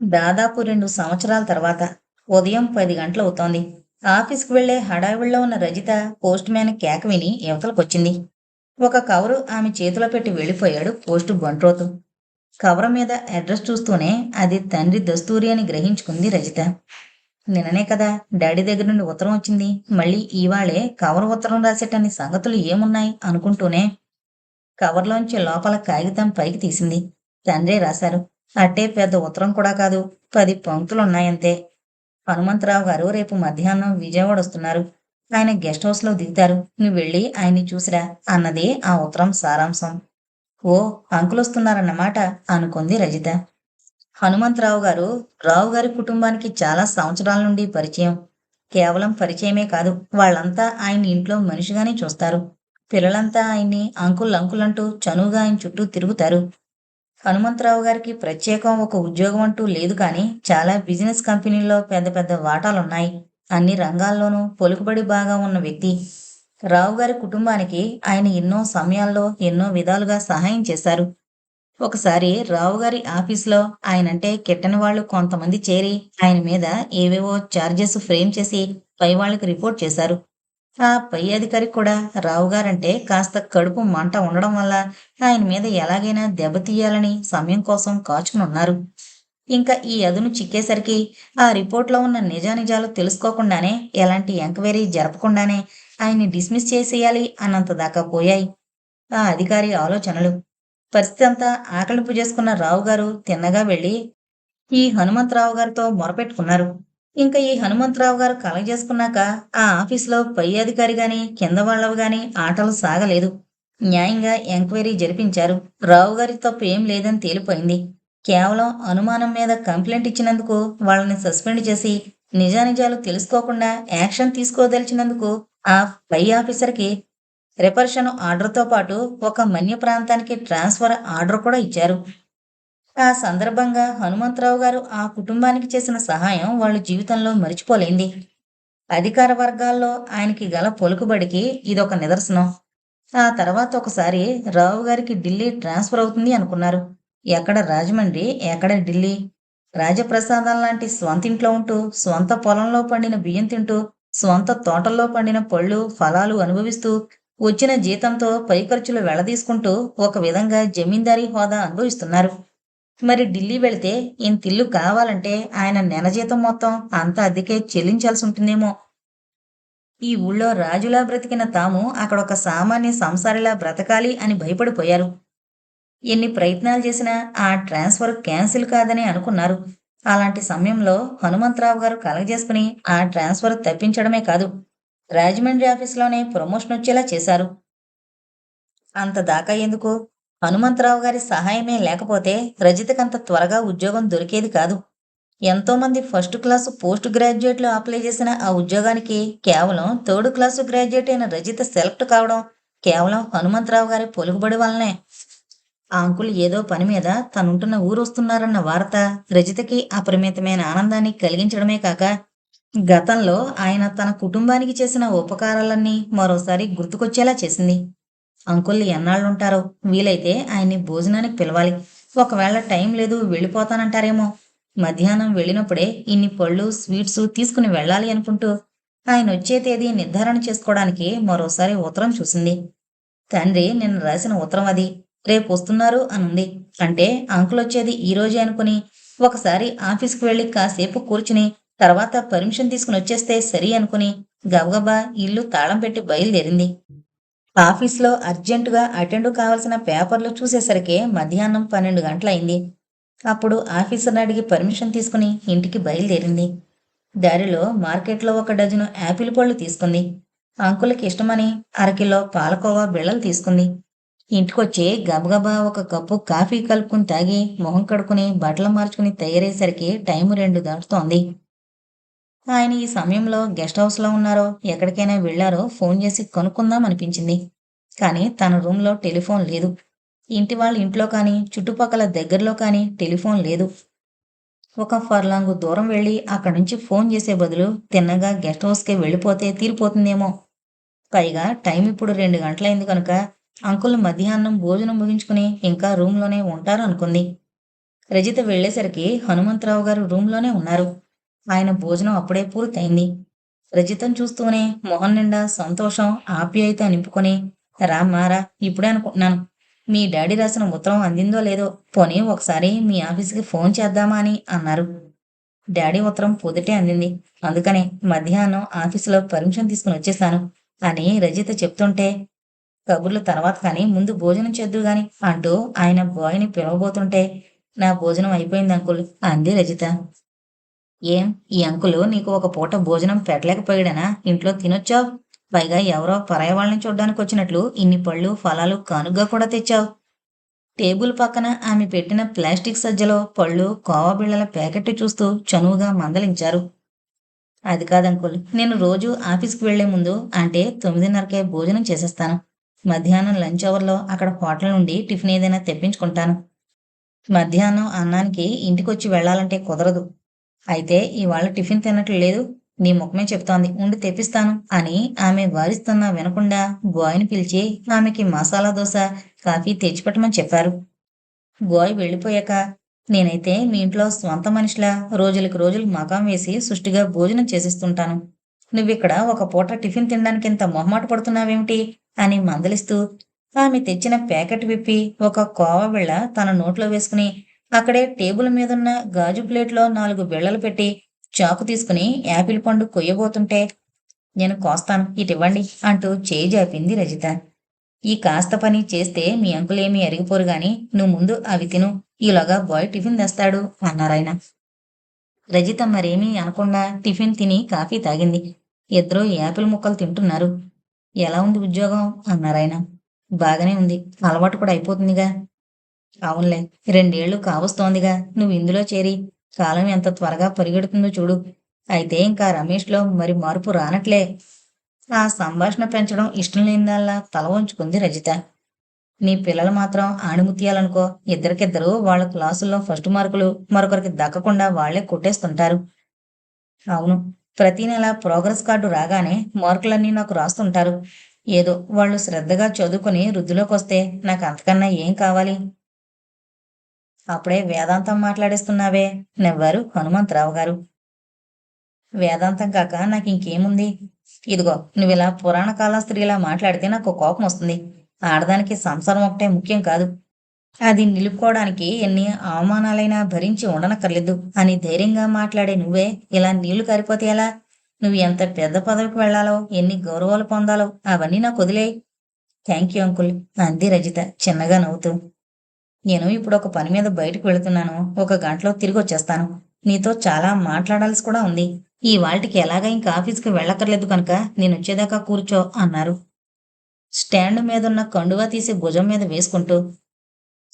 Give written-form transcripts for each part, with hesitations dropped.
దాదాపు 2 సంవత్సరాల తర్వాత ఉదయం 10 గంటలవుతోంది. ఆఫీస్‌కి వెళ్లే హడావిడిలో ఉన్న రజిత పోస్ట్ మ్యాన్ కేక విని ఇవతలకొచ్చింది. ఒక కవరు ఆమె చేతిలో పెట్టి వెళ్ళిపోయాడు పోస్టు బంట్రోతు. కవరు మీద అడ్రస్ చూస్తూనే అది తండ్రి దస్తూరి అని గ్రహించుకుంది రజిత. నిన్ననే కదా డాడీ దగ్గర నుండి ఉత్తరం వచ్చింది. మళ్ళీ ఇవాళే కవరు ఉత్తరం రాసేటన్ని సంగతులు ఏమున్నాయి అనుకుంటూనే కవర్లోంచి లోపల కాగితం పైకి తీసింది. తండ్రే రాశారు. అట్టే పెద్ద ఉత్తరం కూడా కాదు. 10 పంక్తులున్నాయంతే. హనుమంతరావు గారు రేపు మధ్యాహ్నం విజయవాడ వస్తున్నారు. ఆయన గెస్ట్ హౌస్‌లో దిగుతారు. నువ్వెళ్ళి ఆయన్ని చూసిరా అన్నది ఆ ఉత్తరం సారాంశం. ఓ అంకులొస్తున్నారన్నమాట అనుకుంది రజిత. హనుమంతరావు గారు రావుగారి కుటుంబానికి చాలా సంవత్సరాల నుండి పరిచయం. కేవలం పరిచయమే కాదు, వాళ్ళంతా ఆయన్ని ఇంట్లో మనిషిగానే చూస్తారు. పిల్లలంతా ఆయన్ని అంకుల్ అంకుల్ అంటూ చనువుగా ఆయన చుట్టూ తిరుగుతారు. హనుమంతరావు గారికి ప్రత్యేకం ఒక ఉద్యోగం అంటూ లేదు కానీ చాలా బిజినెస్ కంపెనీల్లో పెద్ద పెద్ద వాటాలున్నాయి. అన్ని రంగాల్లోనూ పలుకుబడి బాగా ఉన్న వ్యక్తి. రావు గారి కుటుంబానికి ఆయన ఎన్నో సమయాల్లో ఎన్నో విధాలుగా సహాయం చేశారు. ఒకసారి రావుగారి ఆఫీసులో ఆయనంటే కిట్టని వాళ్ళు కొంతమంది చేరి ఆయన మీద ఏవేవో చార్జెస్ ఫ్రేమ్ చేసి పై వాళ్ళకి రిపోర్ట్ చేశారు. ఆ పై అధికారి కూడా రావుగారంటే కాస్త కడుపు మంట ఉండడం వల్ల ఆయన మీద ఎలాగైనా దెబ్బతీయాలని సమయం కోసం కాచుకునున్నారు. ఇంకా ఈ అదును చిక్కేసరికి ఆ రిపోర్ట్లో ఉన్న నిజానిజాలు తెలుసుకోకుండానే ఎలాంటి ఎంక్వైరీ జరపకుండానే ఆయన్ని డిస్మిస్ చేసేయాలి అన్నంత దాకా పోయాయి ఆ అధికారి ఆలోచనలు. పరిస్థితి అంతా ఆకలింపు చేసుకున్న రావుగారు తిన్నగా వెళ్ళి ఈ హనుమంతరావు గారితో మొరపెట్టుకున్నారు. ఇంకా ఈ హనుమంతరావు గారు కలగజేసుకున్నాక ఆ ఆఫీసులో పై అధికారి గాని కింద వాళ్ళవి గాని ఆటలు సాగలేదు. న్యాయంగా ఎంక్వైరీ జరిపించారు. రావు గారి తప్పు ఏం లేదని తేలిపోయింది. కేవలం అనుమానం మీద కంప్లైంట్ ఇచ్చినందుకు వాళ్ళని సస్పెండ్ చేసి నిజానిజాలు తెలుసుకోకుండా యాక్షన్ తీసుకోదలిచినందుకు ఆ పై ఆఫీసర్కి రిపర్షన్ ఆర్డర్‌తో పాటు ఒక మన్య ప్రాంతానికి ట్రాన్స్‌ఫర్ ఆర్డర్ కూడా ఇచ్చారు. ఆ సందర్భంగా హనుమంతరావు గారు ఆ కుటుంబానికి చేసిన సహాయం వాళ్ళ జీవితంలో మరిచిపోలేంది. అధికార వర్గాల్లో ఆయనకి గల పలుకుబడికి ఇదొక నిదర్శనం. ఆ తర్వాత ఒకసారి రావు గారికి ఢిల్లీ ట్రాన్స్‌ఫర్ అవుతుంది అనుకున్నారు. ఎక్కడ రాజమండ్రి, ఎక్కడ ఢిల్లీ. రాజప్రసాదం లాంటి స్వంతింట్లో ఉంటూ, స్వంత పొలంలో పండిన బియ్యం తింటూ, స్వంత తోటల్లో పండిన పళ్ళు, ఫలాలు అనుభవిస్తూ, వచ్చిన జీతంతో పై ఖర్చులు వెళ్లదీసుకుంటూ ఒక విధంగా జమీందారీ హోదా అనుభవిస్తున్నారు. మరి ఢిల్లీ వెళితే ఇంతిల్లు కావాలంటే ఆయన నెల జీతం మొత్తం అంతా అద్దెకే చెల్లించాల్సి ఉంటుందేమో. ఈ ఊళ్ళో రాజులా బ్రతికిన తాము అక్కడొక సామాన్య సంసారిలా బ్రతకాలి అని భయపడిపోయారు. ఎన్ని ప్రయత్నాలు చేసినా ఆ ట్రాన్స్ఫర్ క్యాన్సిల్ కాదని అనుకున్నారు. అలాంటి సమయంలో హనుమంతరావు గారు కలగజేసుకుని ఆ ట్రాన్స్ఫర్ తప్పించడమే కాదు, రాజమండ్రి ఆఫీసులోనే ప్రమోషన్ వచ్చేలా చేశారు. అంత దాకా ఎందుకు? హనుమంతరావు గారి సహాయమే లేకపోతే రజితకంత త్వరగా ఉద్యోగం దొరికేది కాదు. ఎంతోమంది ఫస్ట్ క్లాసు పోస్ట్ గ్రాడ్యుయేట్లు అప్లై చేసిన ఆ ఉద్యోగానికి కేవలం థర్డ్ క్లాసు గ్రాడ్యుయేట్ అయిన రజిత సెలెక్ట్ కావడం కేవలం హనుమంతరావు గారి పలుకుబడి వల్లనే. ఆ అంకుల్ ఏదో పని మీద తనుంటున్న ఊరొస్తున్నారన్న వార్త రజితకి అపరిమితమైన ఆనందాన్ని కలిగించడమే కాక, గతంలో ఆయన తన కుటుంబానికి చేసిన ఉపకారాలన్నీ మరోసారి గుర్తుకొచ్చేలా చేసింది. అంకుల్ ఎన్నాళ్ళుంటారో, వీలైతే ఆయన్ని భోజనానికి పిలవాలి. ఒకవేళ టైం లేదు వెళ్ళిపోతానంటారేమో. మధ్యాహ్నం వెళ్ళినప్పుడే ఇన్ని పళ్ళు, స్వీట్సు తీసుకుని వెళ్ళాలి అనుకుంటూ ఆయనొచ్చే తేదీ నిర్ధారణ చేసుకోవడానికి మరోసారి ఉత్తరం చూసింది. తండ్రి నిన్న రాసిన ఉత్తరం అది. రేపొస్తున్నారు అనుంది. అంటే అంకులొచ్చేది ఈ రోజే అనుకుని, ఒకసారి ఆఫీస్‌కి వెళ్ళి కాసేపు కూర్చుని, తర్వాత పర్మిషన్ తీసుకునొచ్చేస్తే సరి అనుకుని, గబగబా ఇల్లు తాళం పెట్టి బయలుదేరింది. ఆఫీస్‌లో అర్జెంటుగా అటెండ్ కావాల్సిన పేపర్లు చూసేసరికే మధ్యాహ్నం 12 గంటలయింది. అప్పుడు ఆఫీసర్‌ని అడిగి పర్మిషన్ తీసుకుని ఇంటికి బయలుదేరింది. దారిలో మార్కెట్లో ఒక డజను యాపిల్ పళ్ళు తీసుకుంది. అంకుల్‌కి ఇష్టమని అరకిలో పాలకోవా బిళ్ళలు తీసుకుంది. ఇంటికొచ్చి గబగబా ఒక కప్పు కాఫీ కలుపుకుని తాగి, మొహం కడుక్కుని, బట్టలు మార్చుకుని తయారయ్యేసరికి టైము 2 దాటుతోంది. ఆయన ఈ సమయంలో గెస్ట్ హౌస్‌లో ఉన్నారో, ఎక్కడికైనా వెళ్లారో ఫోన్ చేసి కనుక్కుందాం అనిపించింది. కానీ తన రూమ్‌లో టెలిఫోన్ లేదు. ఇంటి వాళ్ళ ఇంట్లో కానీ, చుట్టుపక్కల దగ్గరలో కానీ టెలిఫోన్ లేదు. ఒక ఫర్లాంగు దూరం వెళ్లి అక్కడి నుంచి ఫోన్ చేసే బదులు తిన్నగా గెస్ట్ హౌస్‌కే వెళ్ళిపోతే తీరిపోతుందేమో. పైగా టైం ఇప్పుడు 2 గంటలైంది కనుక అంకుల్ మధ్యాహ్నం భోజనం ముగించుకుని ఇంకా రూమ్‌లోనే ఉంటారు అనుకుంది. రజిత వెళ్ళేసరికి హనుమంతరావు గారు రూంలోనే ఉన్నారు. ఆయన భోజనం అప్పుడే పూర్తయింది. రజితను చూస్తూనే మొహం నిండా సంతోషం, ఆప్యాయత నింపుకొని, రామ్మా రా, ఇప్పుడే అనుకుంటున్నాను. మీ డాడీ రాసిన ఉత్తరం అందిందో లేదో, పోనీ ఒకసారి మీ ఆఫీస్కి ఫోన్ చేద్దామా అని అన్నారు. డాడీ ఉత్తరం పొద్దుటే అందింది. అందుకనే మధ్యాహ్నం ఆఫీసులో పర్మిషన్ తీసుకుని వచ్చేశాను అని రజిత చెప్తుంటే, కబుర్లు తర్వాత కానీ ముందు భోజనం చేద్దువు గాని అంటూ ఆయన బాయ్ని పిలవబోతుంటే, నా భోజనం అయిపోయింది అంకుల్ అంది రజిత. ఏం, ఈ అంకులు నీకు ఒక పూట భోజనం పెట్టలేకపోయాడనా? ఇంట్లో తినొచ్చావు. పైగా ఎవరో పరాయి వాళ్ళని చూడ్డానికి వచ్చినట్లు ఇన్ని పళ్ళు ఫలాలు కానుగ్గా కూడా తెచ్చావు. టేబుల్ పక్కన ఆమె పెట్టిన ప్లాస్టిక్ సజ్జలో పళ్ళు, కోవా బిళ్ళల ప్యాకెట్టు చూస్తూ చనువుగా మందలించారు. అది కాదంకుల్, నేను రోజు ఆఫీస్కి వెళ్లే ముందు అంటే 9:30కే భోజనం చేసేస్తాను. మధ్యాహ్నం లంచ్ అవర్లో అక్కడ హోటల్ నుండి టిఫిన్ ఏదైనా తెప్పించుకుంటాను. మధ్యాహ్నం అన్నానికి ఇంటికొచ్చి వెళ్ళాలంటే కుదరదు. అయితే ఇవాళ టిఫిన్ తినట్లు లేదు. నీ ముఖమే చెప్తోంది. ఉండి తెప్పిస్తాను అని ఆమె వారిస్తున్నా వినకుండా బాయ్ని పిలిచి ఆమెకి మసాలా దోశ, కాఫీ తెచ్చిపెట్టమని చెప్పారు. బాయ్ వెళ్ళిపోయాక, నేనైతే మీ ఇంట్లో స్వంత మనిషిలా రోజులకు రోజులు మకాం వేసి సుష్టిగా భోజనం చేసిస్తుంటాను. నువ్విక్కడ ఒక పూట టిఫిన్ తినడానికి ఇంత మొహమాట పడుతున్నావేమిటి అని మందలిస్తూ ఆమె తెచ్చిన ప్యాకెట్ విప్పి ఒక కోవా బిళ్ళ తన నోట్లో వేసుకుని అక్కడే టేబుల్ మీదున్న గాజు ప్లేట్లో 4 బిళ్ళలు పెట్టి చాకు తీసుకుని యాపిల్ పండు కొయ్యబోతుంటే, నేను కోస్తాను ఇటివ్వండి అంటూ చేయి జాపింది రజిత. ఈ కాస్త పని చేస్తే మీ అంకులేమీ అరిగిపోరు గాని నువ్వు ముందు అవి తిను, ఈలోగా బాయ్ టిఫిన్ తెస్తాడు అన్నారాయన. రజిత మరేమీ అనకుండా టిఫిన్ తిని కాఫీ తాగింది. ఇద్దరూ యాపిల్ ముక్కలు తింటున్నారు. ఎలా ఉంది ఉద్యోగం అన్నారాయన. బాగానే ఉంది, అలవాటు కూడా అయిపోతుందిగా. అవునులే, 2 ఏళ్లు కావస్తోందిగా నువ్వు ఇందులో చేరి. కాలం ఎంత త్వరగా పరిగెడుతుందో చూడు. అయితే ఇంకా రమేష్లో మరి మార్పు రానట్లే. ఆ సంభాషణ పెంచడం ఇష్టం లేనిదాల్లా తల వంచుకుంది రజిత. నీ పిల్లలు మాత్రం ఆణిముత్యాలనుకో. ఇద్దరికిద్దరు వాళ్ళ క్లాసుల్లో ఫస్ట్ మార్కులు మరొకరికి దక్కకుండా వాళ్లే కొట్టేస్తుంటారు. అవును, ప్రతి నెల ప్రోగ్రెస్ కార్డు రాగానే మార్కులన్నీ నాకు రాస్తుంటారు. ఏదో వాళ్ళు శ్రద్ధగా చదువుకుని వృద్ధిలోకి వస్తే నాకు అంతకన్నా ఏం కావాలి. అప్పుడే వేదాంతం మాట్లాడేస్తున్నావే నవ్వారు హనుమంతరావు గారు. వేదాంతం కాక నాకు ఇంకేముంది? ఇదిగో, నువ్విలా పురాణ కాల స్త్రీలా మాట్లాడితే నాకు కోపం వస్తుంది. ఆడదానికి సంసారం ఒకటే ముఖ్యం కాదు. అది నిలుపుకోవడానికి ఎన్ని అవమానాలైనా భరించి ఉండనక్కర్లేదు అని ధైర్యంగా మాట్లాడే నువ్వే ఇలా నీళ్లు కారిపోతే ఎలా? నువ్వు ఎంత పెద్ద పదవికి వెళ్లాలో, ఎన్ని గౌరవాలు పొందాలో అవన్నీ నాకు వదిలేయ్. థ్యాంక్ యూ అంకుల్ అంది రజిత చిన్నగా నవ్వుతూ. నేను ఇప్పుడు ఒక పని మీద బయటకు వెళుతున్నాను. ఒక గంటలో తిరిగి వచ్చేస్తాను. నీతో చాలా మాట్లాడాల్సి కూడా ఉంది. ఈ వాల్టికి ఎలాగా ఇంకా ఆఫీస్కి వెళ్ళక్కర్లేదు కనుక నేను వచ్చేదాకా కూర్చో అన్నారు. స్టాండ్ మీదున్న కండువా తీసి భుజం మీద వేసుకుంటూ,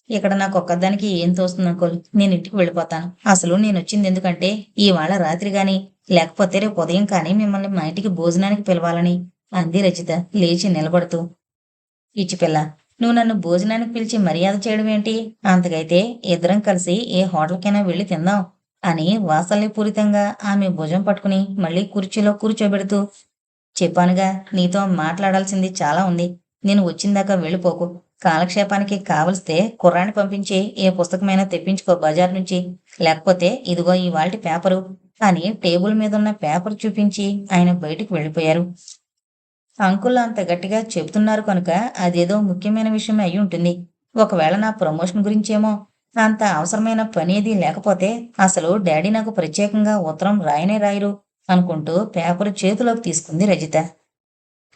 ఇక్కడ నాకు ఒక్కదానికి ఏం తోస్తుంది అంకుల్, నేను ఇంటికి వెళ్ళిపోతాను. అసలు నేను వచ్చింది ఎందుకంటే ఇవాళ రాత్రి గాని లేకపోతే రేపు ఉదయం కానీ మిమ్మల్ని మా ఇంటికి భోజనానికి పిలవాలని అంది రజిత లేచి నిలబడుతూ. పిచ్చిపిల్ల, నువ్వు నన్ను భోజనానికి పిలిచి మర్యాద చేయడం ఏంటి? అంతకైతే ఇద్దరం కలిసి ఏ హోటల్కైనా వెళ్ళి తిందాం అని వాత్సల్యపూరితంగా ఆమె భుజం పట్టుకుని మళ్ళీ కుర్చీలో కూర్చోబెడుతూ, చెప్పానుగా, నీతో మాట్లాడాల్సింది చాలా ఉంది. నేను వచ్చిందాకా వెళ్ళిపోకు. కాలక్షేపానికి కావలిస్తే కుర్రాన్ని పంపించి ఏ పుస్తకమైనా తెప్పించుకో బజార్ నుంచి. లేకపోతే ఇదిగో ఇవాల్టి పేపరు అని టేబుల్ మీదున్న పేపర్ చూపించి ఆయన బయటికి వెళ్ళిపోయారు. అంకుల్ అంత గట్టిగా చెబుతున్నారు కనుక అదేదో ముఖ్యమైన విషయమే అయి ఉంటుంది. ఒకవేళ నా ప్రమోషన్ గురించేమో. అంత అవసరమైన పనేది లేకపోతే అసలు డాడీ నాకు ప్రత్యేకంగా ఉత్తరం రాయనే రాయరు అనుకుంటూ పేపరు చేతిలోకి తీసుకుంది రజిత.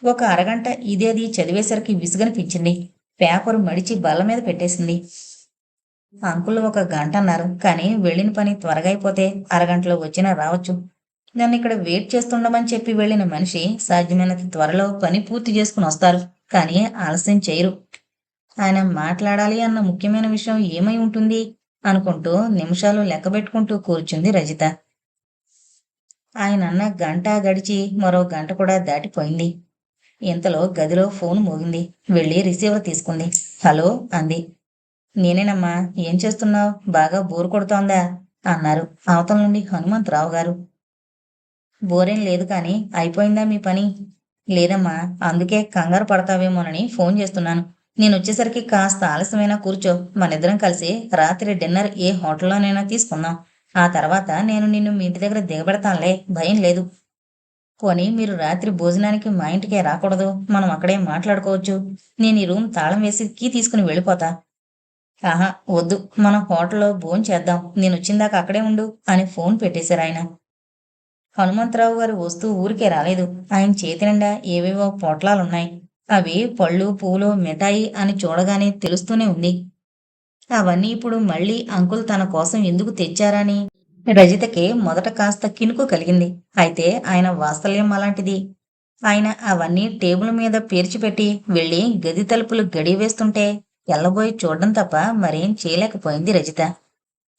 ఒక అరగంట ఇదేది చదివేసరికి విసుగనిపించింది. పేపరు మడిచి బల్ల మీద పెట్టేసింది. అంకుల్ ఒక గంట అన్నారు, కానీ వెళ్ళిన పని త్వరగా అయిపోతే అరగంటలో వచ్చినా రావచ్చు. నన్ను ఇక్కడ వెయిట్ చేస్తుండమని చెప్పి వెళ్ళిన మనిషి సాధ్యమైనంత త్వరలో పని పూర్తి చేసుకుని వస్తారు, కానీ ఆలస్యం చేయరు. ఆయన మాట్లాడాలి అన్న ముఖ్యమైన విషయం ఏమై ఉంటుంది అనుకుంటూ నిమిషాలు లెక్కబెట్టుకుంటూ కూర్చుంది రజిత. ఆయన అన్న గంట గడిచి మరో గంట కూడా దాటిపోయింది. ఇంతలో గదిలో ఫోన్ మోగింది. వెళ్ళి రిసీవర్ తీసుకుంది. హలో అంది. నేనేనమ్మా, ఏం చేస్తున్నావు? బాగా బోరు కొడుతోందా అన్నారు అవతల నుండి హనుమంతరావు గారు. బోరేం లేదు కానీ అయిపోయిందా మీ పని? లేదమ్మా, అందుకే కంగారు పడతావేమోనని ఫోన్ చేస్తున్నాను. నేనొచ్చేసరికి కాస్త ఆలస్యమైనా కూర్చో. మనిద్దరం కలిసి రాత్రి డిన్నర్ ఏ హోటల్లోనైనా తీసుకుందాం. ఆ తర్వాత నేను నిన్ను మీ ఇంటి దగ్గర దిగబెడతానులే, భయం లేదు. పోనీ మీరు రాత్రి భోజనానికి మా ఇంటికే రాకూడదు. మనం అక్కడే మాట్లాడుకోవచ్చు. నేను ఈ రూమ్ తాళం వేసి కీ తీసుకుని వెళ్ళిపోతా. ఆహా! వద్దు. మనం హోటల్లో భోంచేద్దాం. నేనొచ్చిందాకా అక్కడే ఉండు అని ఫోన్ పెట్టేశారాయన. హనుమంతరావు గారు వస్తూ ఊరికే రాలేదు. ఆయన చేతి నిండా ఏవేవో పొట్లాలున్నాయి. అవి పళ్ళు, పూలు, మిఠాయి అని చూడగానే తెలుస్తూనే ఉంది. అవన్నీ ఇప్పుడు మళ్ళీ అంకుల్ తన కోసం ఎందుకు తెచ్చారని రజితకి మొదట కాస్త కినుకు కలిగింది. అయితే ఆయన వాత్సల్యం అలాంటిది. ఆయన అవన్నీ టేబుల్ మీద పేర్చిపెట్టి వెళ్ళి గది తలుపులు గడియవేస్తుంటే ఎల్లబోయి చూడడం తప్ప మరేం చేయలేకపోయింది రజిత.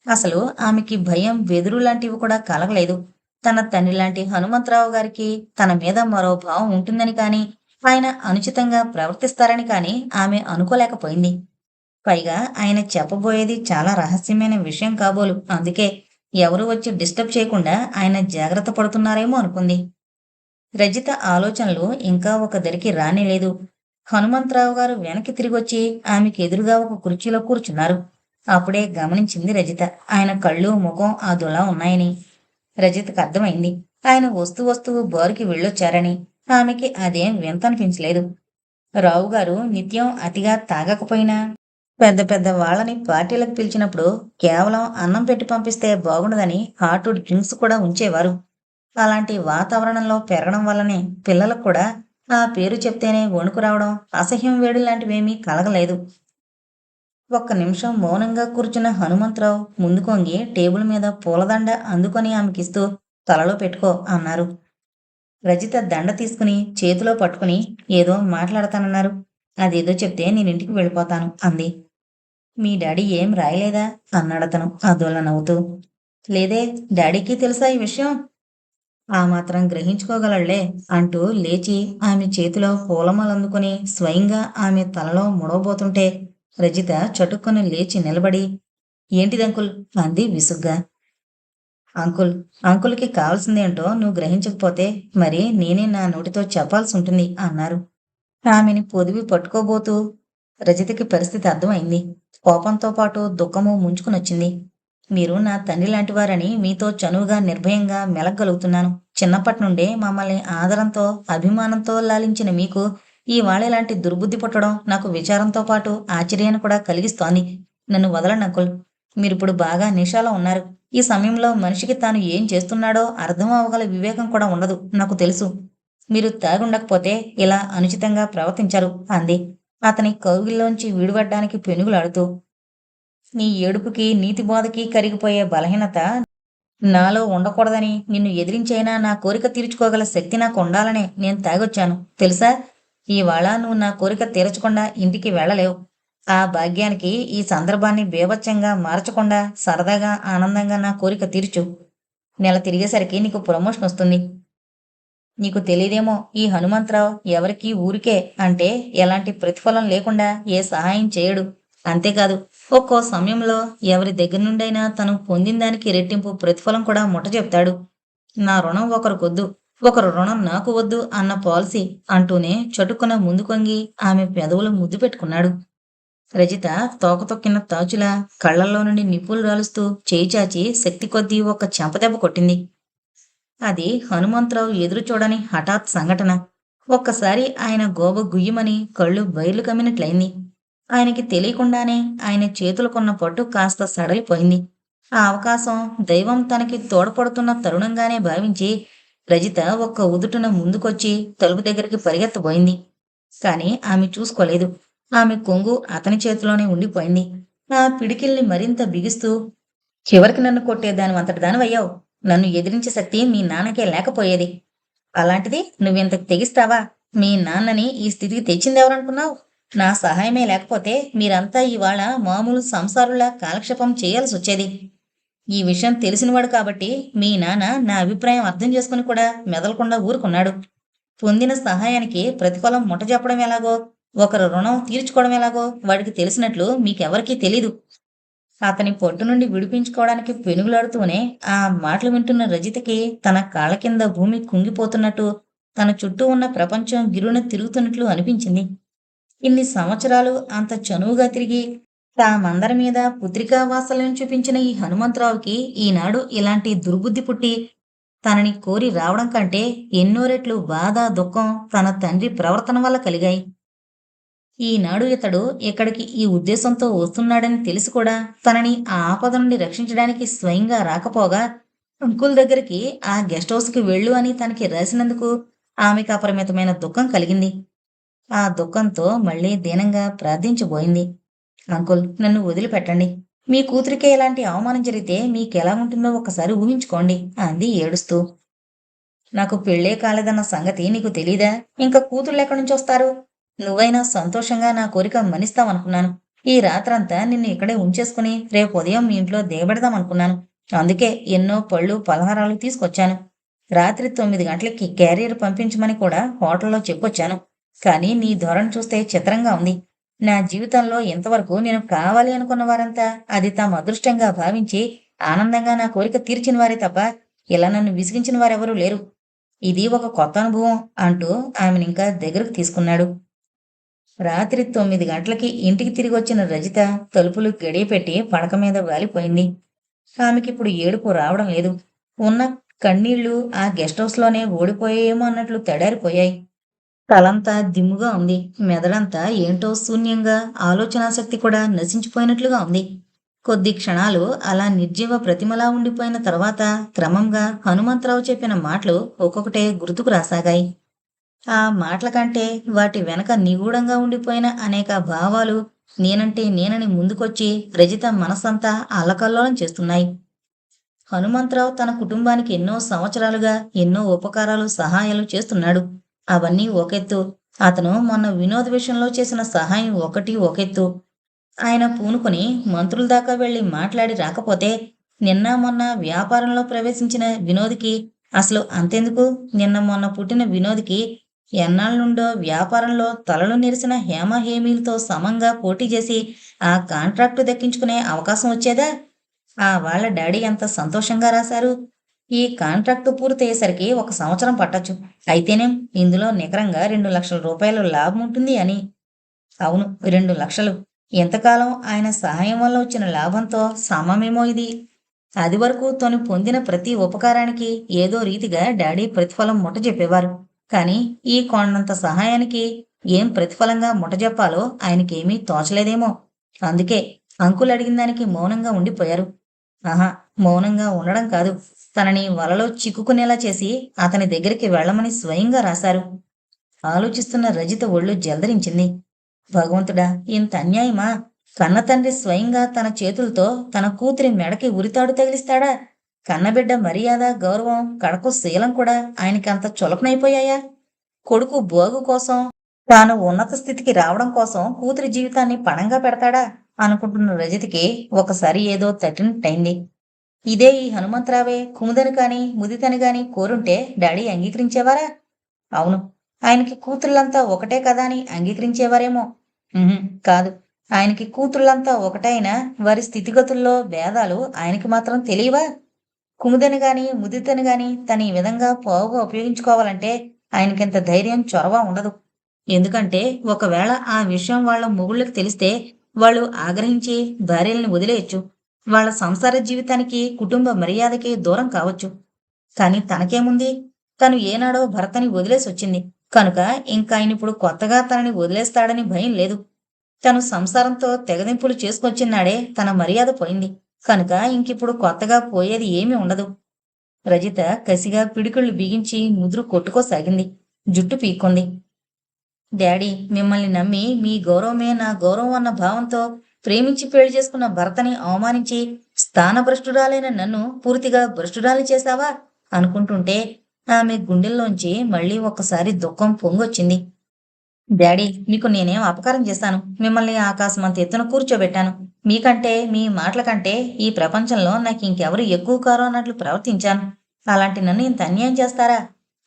అసలు ఆమెకి భయం, బెదురు లాంటివి కూడా కలగలేదు. తన తండ్రి లాంటి హనుమంతరావు గారికి తన మీద మరో భావం ఉంటుందని కాని, ఆయన అనుచితంగా ప్రవర్తిస్తారని కాని ఆమె అనుకోలేకపోయింది. పైగా ఆయన చెప్పబోయేది చాలా రహస్యమైన విషయం కాబోలు. అందుకే ఎవరు వచ్చి డిస్టర్బ్ చేయకుండా ఆయన జాగ్రత్త పడుతున్నారేమో అనుకుంది. రజిత ఆలోచనలు ఇంకా ఒక దరికి రానేలేదు. హనుమంతరావు గారు వెనక్కి తిరిగొచ్చి ఆమెకి ఎదురుగా ఒక కుర్చీలో కూర్చున్నారు. అప్పుడే గమనించింది రజిత. ఆయన కళ్ళు, ముఖం అదోలా ఉన్నాయని. రజితకు అర్థమైంది. ఆయన వస్తూ వస్తూ బారుకి వెళ్ళొచ్చారని. ఆమెకి అదేం వింతనిపించలేదు. రావుగారు నిత్యం అతిగా తాగకపోయినా పెద్ద పెద్ద వాళ్ళని పార్టీలకు పిలిచినప్పుడు కేవలం అన్నం పెట్టి పంపిస్తే బాగుండదని హాట్ డ్రింక్స్ కూడా ఉంచేవారు. అలాంటి వాతావరణంలో పెరగడం వల్లనే పిల్లలకు కూడా ఆ పేరు చెప్తేనే వణుకు రావడం, అసహ్యం వేడి లాంటివేమీ కలగలేదు. ఒక్క నిమిషం మౌనంగా కూర్చున్న హనుమంతరావు ముందుకొంగి టేబుల్ మీద పూలదండ అందుకొని ఆమెకిస్తూ తలలో పెట్టుకో అన్నారు. రజిత దండ తీసుకుని చేతిలో పట్టుకుని ఏదో మాట్లాడతానన్నారు. అదేదో చెప్తే నేనింటికి వెళ్ళిపోతాను అంది. మీ డాడీ ఏం రాయలేదా అన్నాడతను అదోలా నవ్వుతూ. లేదే, డాడీకి తెలుసా ఈ విషయం? ఆ మాత్రం గ్రహించుకోగలళ్లే అంటూ లేచి ఆమె చేతిలో పూలమాలందుకుని స్వయంగా ఆమె తలలో ముడవబోతుంటే రజిత చటుక్కున లేచి నిలబడి ఏంటిదంకుల్ అంది విసుగ్గా. అంకుల్, అంకుల్కి కావాల్సిందేంటో నువ్వు గ్రహించకపోతే మరి నేనే నా నోటితో చెప్పాల్సి ఉంటుంది అన్నారు. ఆమెని పొదివి పట్టుకోబోతూ రజితకి పరిస్థితి అర్థమైంది. కోపంతో పాటు దుఃఖము ముంచుకునొచ్చింది. మీరు నా తండ్రి లాంటివారని మీతో చనువుగా నిర్భయంగా మెలగగలుగుతున్నాను. చిన్నప్పటినుండే మమ్మల్ని ఆదరంతో, అభిమానంతో లాలించిన మీకు ఇవాళ దుర్బుద్ధి పుట్టడం నాకు విచారంతో పాటు ఆశ్చర్యాన్ని కూడా కలిగిస్తోంది. నన్ను వదలండి అంకుల్. మీరిప్పుడు బాగా నిషాలో ఉన్నారు. ఈ సమయంలో మనిషికి తాను ఏం చేస్తున్నాడో అర్థం అవ్వగల వివేకం కూడా ఉండదు. నాకు తెలుసు. మీరు తాగుండకపోతే ఇలా అనుచితంగా ప్రవర్తించరు అంది అతని కౌగిల్లోంచి విడిపడ్డానికి పెనుగులాడుతూ. నీ ఏడుపుకి, నీతి బోధకి కరిగిపోయే బలహీనత నాలో ఉండకూడదని నిన్ను ఎదిరించైనా నా కోరిక తీర్చుకోగల శక్తి నాకు ఉండాలనే నేను తాగొచ్చాను. తెలుసా? ఇవాళ నువ్వు నా కోరిక తీర్చకుండా ఇంటికి వెళ్ళలేవు. ఆ భాగ్యానికి ఈ సందర్భాన్ని బీభత్సంగా మార్చకుండా సరదాగా, ఆనందంగా నా కోరిక తీర్చు. నెల తిరిగేసరికి నీకు ప్రమోషన్ వస్తుంది. నీకు తెలీదేమో, ఈ హనుమంతరావు ఎవరికీ ఊరికే అంటే ఎలాంటి ప్రతిఫలం లేకుండా ఏ సహాయం చేయడు. అంతేకాదు, ఒక్కో సమయంలో ఎవరి దగ్గర నుండైనా తను పొందిన దానికి రెట్టింపు ప్రతిఫలం కూడా ముట్టజెప్తాడు. నా రుణం ఒకరికొద్దు, ఒకరు రుణం నాకు వద్దు అన్న పాలసీ అంటూనే చటుక్కున ముందుకొంగి ఆమె పెదవులు ముద్దు పెట్టుకున్నాడు. రజిత తోకతొక్కిన తాచులా కళ్ళల్లో నుండి నిప్పులు రాలుస్తూ చేయి చాచి శక్తి కొద్దీ ఒక చెంపదెబ్బ కొట్టింది. అది హనుమంతరావు ఎదురు చూడని హఠాత్ సంఘటన. ఒక్కసారి ఆయన గోబ గుయ్యమని కళ్ళు బైర్లు కమ్మినట్లయింది. ఆయనకి తెలియకుండానే ఆయన చేతులకున్న పట్టు కాస్త సడలిపోయింది. ఆ అవకాశం దైవం తనకి తోడ్పడుతున్న తరుణంగానే భావించి రజిత ఒక్క ఉదుటున ముందుకొచ్చి తలుపు దగ్గరికి పరిగెత్తబోయింది. కాని ఆమె చూసుకోలేదు. ఆమె కొంగు అతని చేతిలోనే ఉండిపోయింది. ఆ పిడికిల్ని మరింత బిగిస్తూ చివరికి నన్ను కొట్టేదాని అంతటి దానివయ్యావు. నన్ను ఎదిరించే శక్తి మీ నాన్నకే లేకపోయేది. అలాంటిది నువ్వింత తెగిస్తావా? మీ నాన్నని ఈ స్థితికి తెచ్చిందెవరనుకున్నావు? నా సహాయమే లేకపోతే మీరంతా ఇవాళ మామూలు సంసారులా కాలక్షేపం చేయాల్సొచ్చేది. ఈ విషయం తెలిసినవాడు కాబట్టి మీ నాన్న నా అభిప్రాయం అర్థం చేసుకుని కూడా మెదలకుండా ఊరుకున్నాడు. పొందిన సహాయానికి ప్రతిఫలం ముట్టజెప్పడం ఎలాగో, ఒకరు రుణం తీర్చుకోవడం ఎలాగో వాడికి తెలిసినట్లు మీకెవరికీ తెలీదు. అతని పొట్టు నుండి విడిపించుకోవడానికి పెనుగులాడుతూనే ఆ మాటలు వింటున్న రజితకి తన కాళ్ళ కింద భూమి కుంగిపోతున్నట్టు, తన చుట్టూ ఉన్న ప్రపంచం గిరున తిరుగుతున్నట్లు అనిపించింది. ఇన్ని సంవత్సరాలు అంత చనువుగా తిరిగి తామందరి మీద పుత్రికా వాత్సల్యం చూపించిన ఈ హనుమంతరావుకి ఈనాడు ఇలాంటి దుర్బుద్ధి పుట్టి తనని కోరి రావడం కంటే ఎన్నో రెట్లు బాధ, దుఃఖం తన తండ్రి ప్రవర్తన వల్ల కలిగాయి. ఈనాడు ఇతడు ఇక్కడికి ఈ ఉద్దేశంతో వస్తున్నాడని తెలిసి కూడా తనని ఆ ఆపద నుండి రక్షించడానికి స్వయంగా రాకపోగా అంకుల్ దగ్గరికి ఆ గెస్ట్ హౌస్కి వెళ్ళు అని తనకి రాసినందుకు ఆమెకు అపరిమితమైన దుఃఖం కలిగింది. ఆ దుఃఖంతో మళ్ళీ దీనంగా ప్రార్థించబోయింది. అంకుల్, నన్ను వదిలిపెట్టండి. మీ కూతురికే ఇలాంటి అవమానం జరిగితే మీకెలా ఉంటుందో ఒకసారి ఊహించుకోండి అంది ఏడుస్తూ. నాకు పెళ్ళే కాలేదన్న సంగతి నీకు తెలీదా? ఇంకా కూతుళ్ళు ఎక్కడి నుంచి వస్తారు? నువ్వైనా సంతోషంగా నా కోరిక మన్నిస్తావనుకున్నాను. ఈ రాత్రంతా నిన్ను ఇక్కడే ఉంచేసుకుని రేపు ఉదయం మీ ఇంట్లో దిగబెడదామనుకున్నాను. అందుకే ఎన్నో పళ్ళు పలహారాలు తీసుకొచ్చాను. రాత్రి 9 గంటలకి క్యారియర్ పంపించమని కూడా హోటల్లో చెప్పొచ్చాను. కానీ నీ ధోరణి చూస్తే చిత్రంగా ఉంది. నా జీవితంలో ఇంతవరకు నేను కావాలి అనుకున్న వారంతా అది తమ అదృష్టంగా భావించి ఆనందంగా నా కోరిక తీర్చిన వారే తప్ప ఇలా నన్ను విసిగించిన వారెవరూ లేరు. ఇది ఒక కొత్త అనుభవం అంటూ ఆమెనింకా దగ్గరకు తీసుకున్నాడు. రాత్రి 9 గంటలకి ఇంటికి తిరిగి వచ్చిన రజిత తలుపులు గడియపెట్టి పడక మీద వాలిపోయింది. ఆమెకిప్పుడు ఏడుపు రావడం లేదు. ఉన్న కన్నీళ్లు ఆ గెస్ట్ హౌస్లోనే ఓడిపోయాయేమో అన్నట్లు తడారిపోయాయి. తలంతా దిమ్ముగా ఉంది. మెదడంతా ఏంటో శూన్యంగా, ఆలోచనాశక్తి కూడా నశించిపోయినట్లుగా ఉంది. కొద్ది క్షణాలు అలా నిర్జీవ ప్రతిమలా ఉండిపోయిన తర్వాత క్రమంగా హనుమంతరావు చెప్పిన మాటలు ఒక్కొక్కటే గుర్తుకు రాసాగాయి. ఆ మాటల కంటే వాటి వెనక నిగూఢంగా ఉండిపోయిన అనేక భావాలు నేనని ముందుకొచ్చి రజిత మనసంతా అల్లకల్లోలం చేస్తున్నాయి. హనుమంతరావు తన కుటుంబానికి ఎన్నో సంవత్సరాలుగా ఎన్నో ఉపకారాలు, సహాయాలు చేస్తున్నాడు. అవన్నీ ఒకెత్తు. అతను మొన్న వినోద్ విషయంలో చేసిన సహాయం ఒకెత్తు. ఆయన పూనుకుని మంత్రుల దాకా వెళ్లి మాట్లాడి రాకపోతే నిన్న మొన్న వ్యాపారంలో ప్రవేశించిన వినోద్కి అసలు అంతెందుకు, నిన్న మొన్న పుట్టిన వినోద్కి ఎన్నాళ్ళ నుండో వ్యాపారంలో తలలు నెరిసిన హేమహేమీలతో సమంగా పోటీ చేసి ఆ కాంట్రాక్టు దక్కించుకునే అవకాశం వచ్చేదా? ఆ వాళ్ళ డాడీ ఎంత సంతోషంగా రాశారు. ఈ కాంట్రాక్టు పూర్తయ్యేసరికి 1 సంవత్సరం పట్టొచ్చు. అయితేనేం ఇందులో నికరంగా 2 లక్షల రూపాయలు లాభం ఉంటుంది అని. అవును, 2 లక్షలు. ఎంతకాలం ఆయన సహాయం వల్ల వచ్చిన లాభంతో సమమేమో ఇది. అది వరకు తను పొందిన ప్రతి ఉపకారానికి ఏదో రీతిగా డాడీ ప్రతిఫలం ముట్టజెప్పేవారు. కానీ ఈ కొండంత సహాయానికి ఏం ప్రతిఫలంగా ముట్టజెప్పాలో ఆయనకేమీ తోచలేదేమో. అందుకే అంకుల్ అడిగిన దానికి మౌనంగా ఉండిపోయారు. ఆహా, మౌనంగా ఉండడం కాదు, తనని వలలో చిక్కుకునేలా చేసి అతని దగ్గరికి వెళ్ళమని స్వయంగా రాశారు. ఆలోచిస్తున్న రజిత ఒళ్ళు జలదరించింది. భగవంతుడా, ఇంత అన్యాయమా? కన్నతండ్రి స్వయంగా తన చేతులతో తన కూతురి మెడకి ఉరితాడు తగిలిస్తాడా? కన్నబిడ్డ మర్యాద, గౌరవం, కడకు శీలం కూడా ఆయనకి అంత చులకనైపోయాయా? కొడుకు బోగు కోసం, తాను ఉన్నత స్థితికి రావడం కోసం కూతురి జీవితాన్ని పణంగా పెడతాడా అనుకుంటున్న రజితకి ఒకసారి ఏదో తట్టినట్టయింది. ఇదే ఈ హనుమంతరావే కుముదని కాని ముదితని గాని కోరుంటే డాడీ అంగీకరించేవారా? అవును, ఆయనకి కూతుళ్ళంతా ఒకటే కదా అని అంగీకరించేవారేమో. కాదు, ఆయనకి కూతుళ్ళంతా ఒకటైనా వారి స్థితిగతుల్లో భేదాలు ఆయనకి మాత్రం తెలియవా? కుముదని గాని ముదితని గాని తన ఈ విధంగా పోవుగా ఉపయోగించుకోవాలంటే ఆయనకింత ధైర్యం, చొరవ ఉండదు. ఎందుకంటే ఒకవేళ ఆ విషయం వాళ్ళ మొగుళ్ళకి తెలిస్తే వాళ్ళు ఆగ్రహించి భార్యల్ని వదిలేయచ్చు. వాళ్ళ సంసార జీవితానికి, కుటుంబ మర్యాదకి దూరం కావచ్చు. కాని తనకేముంది? తను ఏనాడో భర్తని వదిలేసొచ్చింది కనుక ఇంకా ఆయనిప్పుడు కొత్తగా తనని వదిలేస్తాడని భయం లేదు. తను సంసారంతో తెగదింపులు చేసుకొచ్చినాడే తన మర్యాద పోయింది కనుక ఇంకిప్పుడు కొత్తగా పోయేది ఏమీ ఉండదు. రజిత కసిగా పిడికిళ్ళు బిగించి ముదురు కొట్టుకోసాగింది. జుట్టు పీక్కుంది. డాడీ, మిమ్మల్ని నమ్మి మీ గౌరవమే నా గౌరవం అన్న భావంతో ప్రేమించి పెళ్లి చేసుకున్న భర్తని అవమానించి స్థానభ్రష్టురాలైన నన్ను పూర్తిగా భ్రష్టురాలి చేశావా అనుకుంటుంటే ఆమె గుండెల్లోంచి మళ్ళీ ఒక్కసారి దుఃఖం పొంగొచ్చింది. డాడీ, మీకు నేనేం అపకారం చేశాను? మిమ్మల్ని ఆకాశమంత ఎత్తున కూర్చోబెట్టాను. మీకంటే, మీ మాటల కంటే ఈ ప్రపంచంలో నాకు ఇంకెవరు ఎక్కువ కారు అన్నట్లు ప్రవర్తించాను. అలాంటి నన్ను ఇంత అన్యాయం చేస్తారా?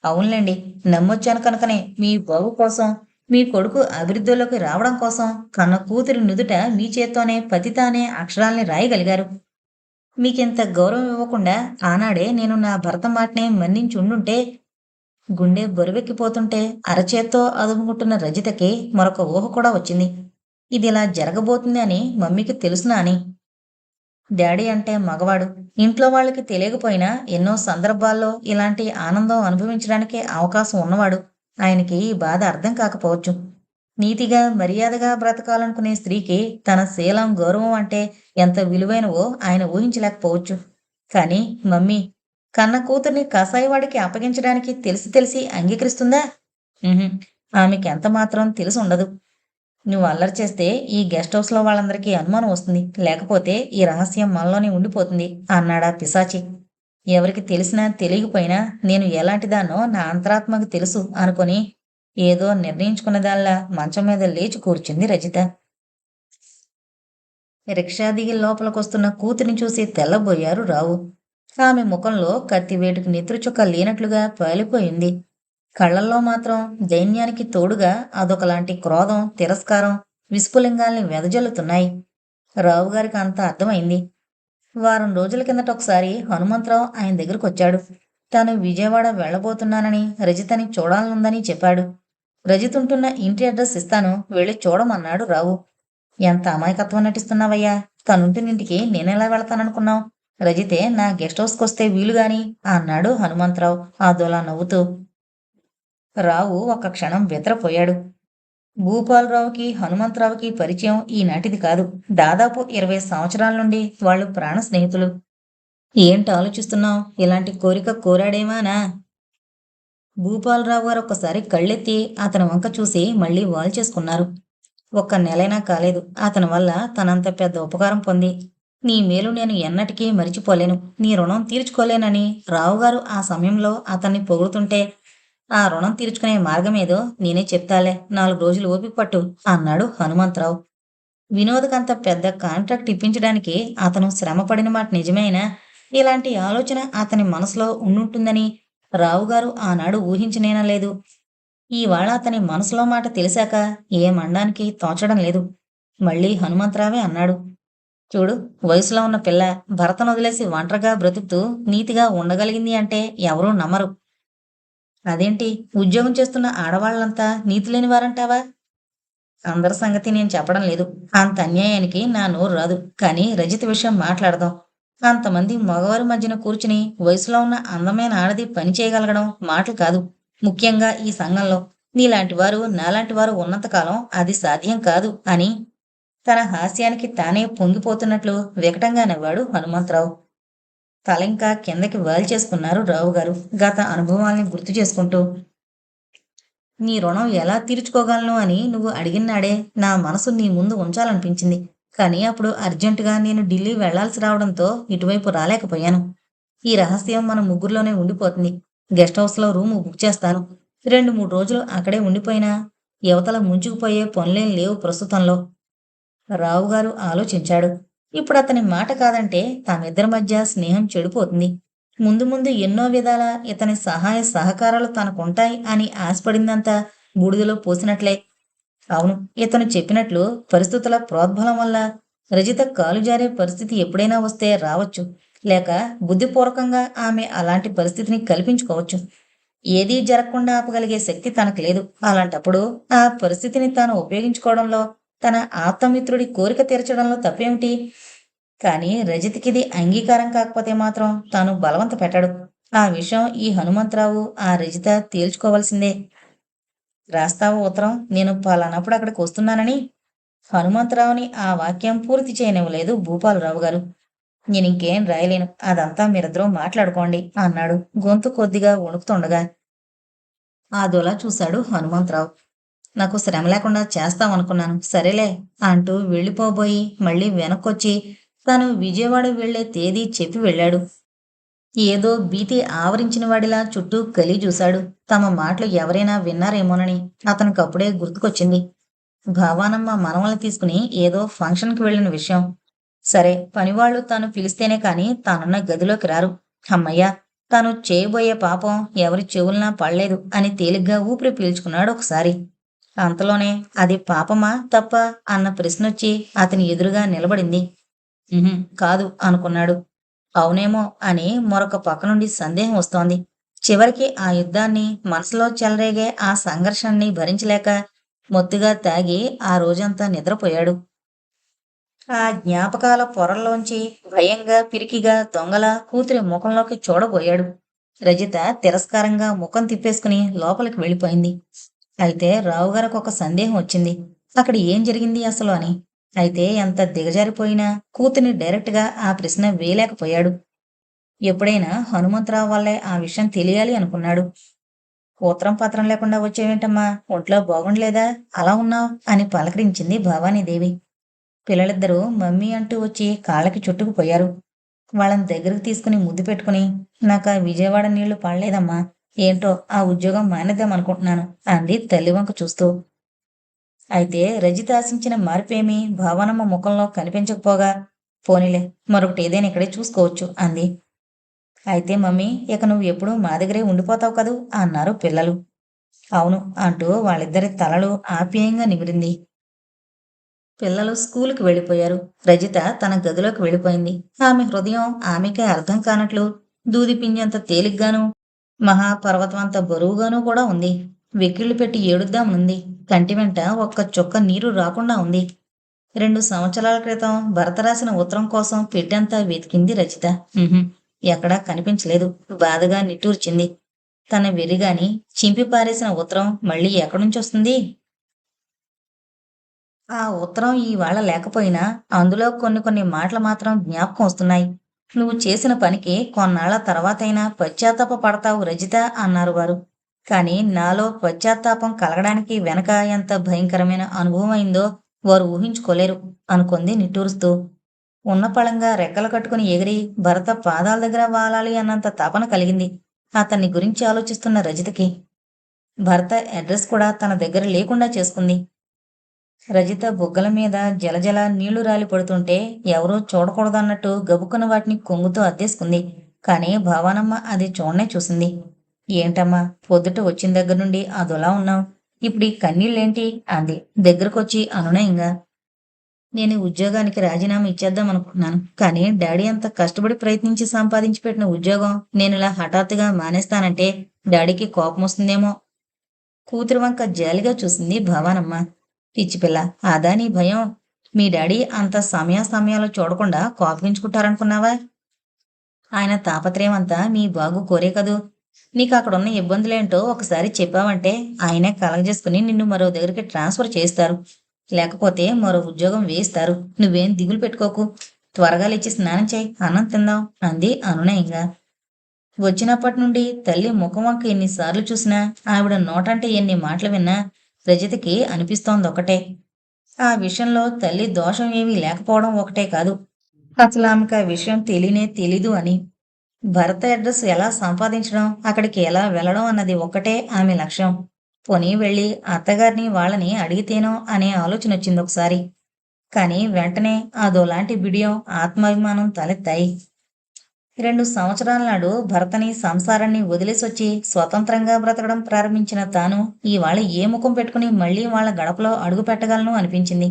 అవునులేండి, నమ్మొచ్చాను కనుకనే మీ బాగు కోసం, మీ కొడుకు అభివృద్ధిలోకి రావడం కోసం కన్న కూతురి నుదుట మీ చేత్తోనే పతిత అనే అక్షరాల్ని రాయగలిగారు. మీకింత గౌరవం ఇవ్వకుండా ఆనాడే నేను నా భర్త మాటనే మన్నించి ఉండుంటే గుండె బరువెక్కిపోతుంటే అరచేత్తో అదుముకుంటున్న రజితకి మరొక ఊహ కూడా వచ్చింది. ఇది ఇలా జరగబోతుంది అని మమ్మీకి తెలుసునా అని. డాడీ అంటే మగవాడు. ఇంట్లో వాళ్ళకి తెలియకపోయినా ఎన్నో సందర్భాల్లో ఇలాంటి ఆనందం అనుభవించడానికి అవకాశం ఉన్నవాడు. ఆయనకి ఈ బాధ అర్థం కాకపోవచ్చు. నీతిగా, మర్యాదగా బ్రతకాలనుకునే స్త్రీకి తన శీలం, గౌరవం అంటే ఎంత విలువైనవో ఆయన ఊహించలేకపోవచ్చు. కానీ మమ్మీ కన్న కూతుర్ని కసాయివాడికి అప్పగించడానికి తెలిసి తెలిసి అంగీకరిస్తుందా? ఉహుం, ఆమెకెంత మాత్రం తెలిసి ఉండదు. నువ్వు అల్లరి చేస్తే ఈ గెస్ట్ హౌస్‌లో వాళ్ళందరికీ అనుమానం వస్తుంది. లేకపోతే ఈ రహస్యం మనలోనే ఉండిపోతుంది అన్నాడా పిశాచి. ఎవరికి తెలిసినా తెలియకపోయినా నేను ఎలాంటిదాన్నో నా అంతరాత్మకు తెలుసు అనుకొని ఏదో నిర్ణయించుకున్నదాల్లా మంచం మీద లేచి కూర్చుంది రజిత. రిక్షా దిగి లోపలికొస్తున్న కూతురిని చూసి తెల్లబోయారు రావు. ఆమె ముఖంలో కత్తివేటుకు నెత్తురుచుక్క లేనట్లుగా పాలిపోయింది. కళ్ళల్లో మాత్రం దైన్యానికి తోడుగా అదొకలాంటి క్రోధం, తిరస్కారం విస్ఫులింగాల్ని వెదజల్లుతున్నాయి. రావుగారికి అంతా అర్థమైంది. వారం రోజుల కిందట ఒకసారి హనుమంతరావు ఆయన దగ్గరకొచ్చాడు. తాను విజయవాడ వెళ్ళబోతున్నానని, రజితని చూడాలనుందని చెప్పాడు. రజితుంటున్న ఇంటి అడ్రస్ ఇస్తాను, వెళ్ళి చూడమన్నాడు రావు. ఎంత అమాయకత్వం నటిస్తున్నావయ్యా! తనుంటినింటికి నేనెలా వెళతాననుకున్నావు? రజితే నా గెస్ట్ హౌస్‌కొస్తే వీలుగాని అన్నాడు హనుమంతరావు అదోలా నవ్వుతూ. రావు ఒక్క క్షణం బిత్తరపోయాడు. భూపాలరావుకి, హనుమంతరావుకి పరిచయం ఈనాటిది కాదు. దాదాపు 20 సంవత్సరాల నుండి వాళ్ళు ప్రాణ స్నేహితులు. ఏంటి ఆలోచిస్తున్నావు? ఇలాంటి కోరిక కోరాడేమానా? భూపాలరావు గారు ఒక్కసారి కళ్ళెత్తి అతని వంక చూసి మళ్ళీ వాల్చేసుకున్నారు. ఒక్క నెలైనా కాలేదు అతని వల్ల తనంత పెద్ద ఉపకారం పొంది. నీ మేలు నేను ఎన్నటికీ మరిచిపోలేను. నీ రుణం తీర్చుకోలేనని రావుగారు ఆ సమయంలో అతన్ని పొగుడుతుంటే ఆ రుణం తీర్చుకునే మార్గమేదో నేనే చెప్తాలే. 4 రోజులు ఓపిక పట్టు అన్నాడు హనుమంతరావు. వినోద్‌కంత పెద్ద కాంట్రాక్ట్ ఇప్పించడానికి అతను శ్రమపడిన మాట నిజమైనా ఇలాంటి ఆలోచన అతని మనసులో ఉండుంటుందని రావుగారు ఆనాడు ఊహించనేనలేదు. ఈవాళ అతని మనసులో మాట తెలిసాక ఏమనడానికి తోచడం లేదు. మళ్ళీ హనుమంతరావే అన్నాడు. చూడు, వయసులో ఉన్న పిల్ల భర్తనొదిలేసి ఒంటరిగా బ్రతుకుతూ నీతిగా ఉండగలిగింది అంటే ఎవరూ నమ్మరు. అదేంటి, ఉద్యోగం చేస్తున్న ఆడవాళ్ళంతా నీతిలేని వారంటావా? అందరి సంగతి నేను చెప్పడం లేదు. అంత అన్యాయానికి నా నోరు రాదు. కానీ రజిత విషయం మాట్లాడదాం. అంతమంది మగవారి మధ్యన కూర్చుని వయసులో ఉన్న అందమైన ఆడది పని చేయగలగడం మాటలు కాదు. ముఖ్యంగా ఈ సంఘంలో నీలాంటి వారు, నాలాంటి వారు ఉన్నంతకాలం అది సాధ్యం కాదు అని తన హాస్యానికి తానే పొంగిపోతున్నట్లు వికటంగా నవ్వాడు హనుమంతరావు. తలింకా కిందకి వాల్చేసుకున్నారు రావుగారు గత అనుభవాల్ని గుర్తు చేసుకుంటూ. నీ రుణం ఎలా తీర్చుకోగలను అని నువ్వు అడిగినాడే నా మనసు నీ ముందు ఉంచాలనిపించింది. కానీ అప్పుడు అర్జెంటుగా నేను ఢిల్లీ వెళ్లాల్సి రావడంతో ఇటువైపు రాలేకపోయాను. ఈ రహస్యం మన ముగ్గురులోనే ఉండిపోతుంది. గెస్ట్ హౌస్‌లో రూము బుక్ చేస్తాను. 2, 3 రోజులు అక్కడే ఉండిపోయినా యువతల ముంచుకుపోయే పనులేం లేవు ప్రస్తుతంలో. రావుగారు ఆలోచించాడు. ఇప్పుడతని మాట కాదంటే తమిద్దరి మధ్య స్నేహం చెడిపోతుంది. ముందు ముందు ఎన్నో విధాల ఇతని సహాయ సహకారాలు తనకుంటాయి అని ఆశపడిందంతా బూడిదలో పోసినట్లే. అవును, ఇతను చెప్పినట్లు పరిస్థితుల ప్రోద్బలం వల్ల రజిత కాలు జారే పరిస్థితి ఎప్పుడైనా వస్తే రావచ్చు. లేక బుద్ధిపూర్వకంగా ఆమె అలాంటి పరిస్థితిని కల్పించుకోవచ్చు. ఏదీ జరగకుండా ఆపగలిగే శక్తి తనకు లేదు. అలాంటప్పుడు ఆ పరిస్థితిని తాను ఉపయోగించుకోవడంలో, తన ఆప్తమిత్రుడి కోరిక తీర్చడంలో తప్పేమిటి? కానీ రజితకిది అంగీకారం కాకపోతే మాత్రం తాను బలవంత పెట్టడు. ఆ విషయం ఈ హనుమంతరావు, ఆ రజిత తేల్చుకోవలసిందే. రాస్తావా ఉత్తరం, నేను పలానప్పుడు అక్కడికి వస్తున్నానని? హనుమంతరావుని ఆ వాక్యం పూర్తి చేయనివ్వలేదు భూపాలరావు గారు. నేనింకేం రాయలేను. అదంతా మీరిద్దరూ మాట్లాడుకోండి అన్నాడు గొంతు కొద్దిగా వణుకుతుండగా. అదోలా చూశాడు హనుమంతరావు. నాకు శ్రమ లేకుండా చేస్తామనుకున్నాను. సరేలే అంటూ వెళ్ళిపోబోయి మళ్ళీ వెనక్కొచ్చి తాను విజయవాడ వెళ్లే తేదీ చెప్పి వెళ్ళాడు. ఏదో భీతి ఆవరించిన వాడిలా చుట్టూ కలి చూశాడు. తమ మాటలు ఎవరైనా విన్నారేమోనని అతనికప్పుడే గుర్తుకొచ్చింది. భావానమ్మ మనవల్ని తీసుకుని ఏదో ఫంక్షన్‌కి వెళ్ళిన విషయం. సరే, పనివాళ్ళు తాను పిలిస్తేనే కాని తానున్న గదిలోకి రారు. హమ్మయ్య! తాను చేయబోయే పాపం ఎవరి చెవులనా పడలేదు అని తేలిగ్గా ఊపిరి పీల్చుకున్నాడు ఒకసారి. అంతలోనే అది పాపమా, తప్పా అన్న ప్రశ్నొచ్చి అతని ఎదురుగా నిలబడింది. కాదు అనుకున్నాడు. అవునేమో అని మరొక పక్క నుండి సందేహం వస్తోంది. చివరికి ఆ యుద్ధాన్ని, మనసులో చెలరేగే ఆ సంఘర్షణని భరించలేక మొత్తుగా తాగి ఆ రోజంతా నిద్రపోయాడు. ఆ జ్ఞాపకాల పొరల్లోంచి భయంగా, పిరికిగా, దొంగలా కూతురి ముఖంలోకి చూడబోయాడు. రజిత తిరస్కారంగా ముఖం తిప్పేసుకుని లోపలికి వెళ్ళిపోయింది. అయితే రావుగారికి ఒక సందేహం వచ్చింది. అక్కడ ఏం జరిగింది అసలు అని. అయితే ఎంత దిగజారిపోయినా కూతుర్ని డైరెక్ట్‌గా ఆ ప్రశ్న వేయలేకపోయాడు. ఎప్పుడైనా హనుమంతరావు వల్లే ఆ విషయం తెలియాలి అనుకున్నాడు. "ఉత్తరం, పత్రం లేకుండా వచ్చావేంటమ్మా? ఒంట్లో బాగుండలేదా? అలా ఉన్నావ్" అని పలకరించింది భవానీదేవి. పిల్లలిద్దరూ మమ్మీ అంటూ వచ్చి కాళ్ళకి చుట్టుకుపోయారు. వాళ్ళని దగ్గరికి తీసుకుని ముద్దు పెట్టుకుని, "నాకా విజయవాడ నీళ్లు పడలేదమ్మా. ఏంటో ఆ ఉద్యోగం మానేద్దామనుకుంటున్నాను" అంది తల్లి వంక చూస్తూ. అయితే రజిత ఆశించిన మార్పేమీ భావనమ్మ ముఖంలో కనిపించకపోగా, "పోనీలే, మరొకటి ఏదైనా ఇక్కడే చూసుకోవచ్చు" అంది. "అయితే మమ్మీ, ఇక నువ్వు ఎప్పుడూ మా దగ్గరే ఉండిపోతావు కదూ" అన్నారు పిల్లలు. "అవును" అంటూ వాళ్ళిద్దరి తలలు ఆప్యాయంగా నిమిరింది. పిల్లలు స్కూలుకి వెళ్ళిపోయారు. రజిత తన గదిలోకి వెళ్ళిపోయింది. ఆమె హృదయం ఆమెకే అర్థం కానట్లు దూదిపింజంత తేలిగ్గానూ, మహాపర్వతం అంత బరువుగానూ కూడా ఉంది. వెక్కిళ్ళు పెట్టి ఏడుద్దామనుంది. కంటి వెంట ఒక్క చుక్క నీరు రాకుండా ఉంది. 2 సంవత్సరాల క్రితం భరత రాసిన ఉత్తరం కోసం పెట్టెంతా వెతికింది రజిత. ఉహుం, ఎక్కడా కనిపించలేదు. బాధగా నిట్టూర్చింది. తన వెర్రిగాని చింపి పారేసిన ఉత్తరం మళ్ళీ ఎక్కడ్నుంచొస్తుంది? ఆ ఉత్తరం ఇవాళ లేకపోయినా అందులో కొన్ని కొన్ని మాటలు మాత్రం జ్ఞాపకం వస్తున్నాయి. "నువ్వు చేసిన పనికి కొన్నాళ్ల తర్వాతైనా పశ్చాత్తాప పడతావు రజిత" అన్నారు వారు. కానీ నాలో పశ్చాత్తాపం కలగడానికి వెనక ఎంత భయంకరమైన అనుభవం అయిందో వారు ఊహించుకోలేరు అనుకుంది నిట్టూరుస్తూ. ఉన్న పళంగా రెక్కలు కట్టుకుని ఎగిరి భరత పాదాల దగ్గర వాలాలి అన్నంత తపన కలిగింది అతన్ని గురించి ఆలోచిస్తున్న రజితకి. భర్త అడ్రస్ కూడా తన దగ్గర లేకుండా చేసుకుంది. రజిత బుగ్గల మీద జలజల నీళ్లు రాలి పడుతుంటే ఎవరూ చూడకూడదన్నట్టు గబుక్కున వాటిని కొంగుతో అద్దేసుకుంది. కానీ భావానమ్మ అది చూడనే చూసింది. "ఏంటమ్మా, పొద్దుట వచ్చిన దగ్గర నుండి అదోలా ఉన్నావు. ఇప్పుడు ఈ కన్నీళ్ళేంటి?" అంది దగ్గరకొచ్చి అనునయంగా. "నేను ఈ ఉద్యోగానికి రాజీనామా ఇచ్చేద్దాం అనుకుంటున్నాను. కానీ డాడీ అంత కష్టపడి ప్రయత్నించి సంపాదించి పెట్టిన ఉద్యోగం నేనిలా హఠాత్తుగా మానేస్తానంటే డాడీకి కోపం వస్తుందేమో." కూతురు వంక జాలిగా చూసింది భవానమ్మ. "పిచ్చిపిల్ల, అదా నీ భయం? మీ డాడీ అంత సమయాలు చూడకుండా కోపగించుకుంటారనుకున్నావా? ఆయన తాపత్రయం అంతా మీ బాగు కోరే కదూ. నీకక్కడున్న ఇబ్బందులేంటో ఒకసారి చెప్పావంటే ఆయనే కలగజేసుకుని నిన్ను మరో దగ్గరికి ట్రాన్స్ఫర్ చేస్తారు. లేకపోతే మరో ఉద్యోగం వేయిస్తారు. నువ్వేం దిగులు పెట్టుకోకు. త్వరగా లేచి స్నానం చేయి, అన్నం తిందాం" అంది అనునయంగా. వచ్చినప్పటి నుండి తల్లి ముఖం వంక ఎన్నిసార్లు చూసినా, ఆవిడ నోటంటే ఎన్ని మాటలు విన్నా రజితకి అనిపిస్తోందొకటే. ఆ విషయంలో తల్లి దోషం ఏమీ లేకపోవడం ఒకటే కాదు, అసలామెకు ఆ విషయం తెలియనే తెలీదు అని. భర్త అడ్రస్ ఎలా సంపాదించడం, అక్కడికి ఎలా వెళ్ళడం అన్నది ఒక్కటే ఆమె లక్ష్యం. పోనీ వెళ్ళి అత్తగారిని వాళ్ళని అడిగితేనో అనే ఆలోచన వచ్చిందొకసారి. కానీ వెంటనే అదోలాంటి బిడియం, ఆత్మాభిమానం తలెత్తాయి. 2 సంవత్సరాల నాడు భర్తని, సంసారాన్ని వదిలేసొచ్చి స్వతంత్రంగా బ్రతకడం ప్రారంభించిన తాను ఇవాళ ఏ ముఖం పెట్టుకుని మళ్ళీ వాళ్ళ గడపలో అడుగు పెట్టగలను అనిపించింది.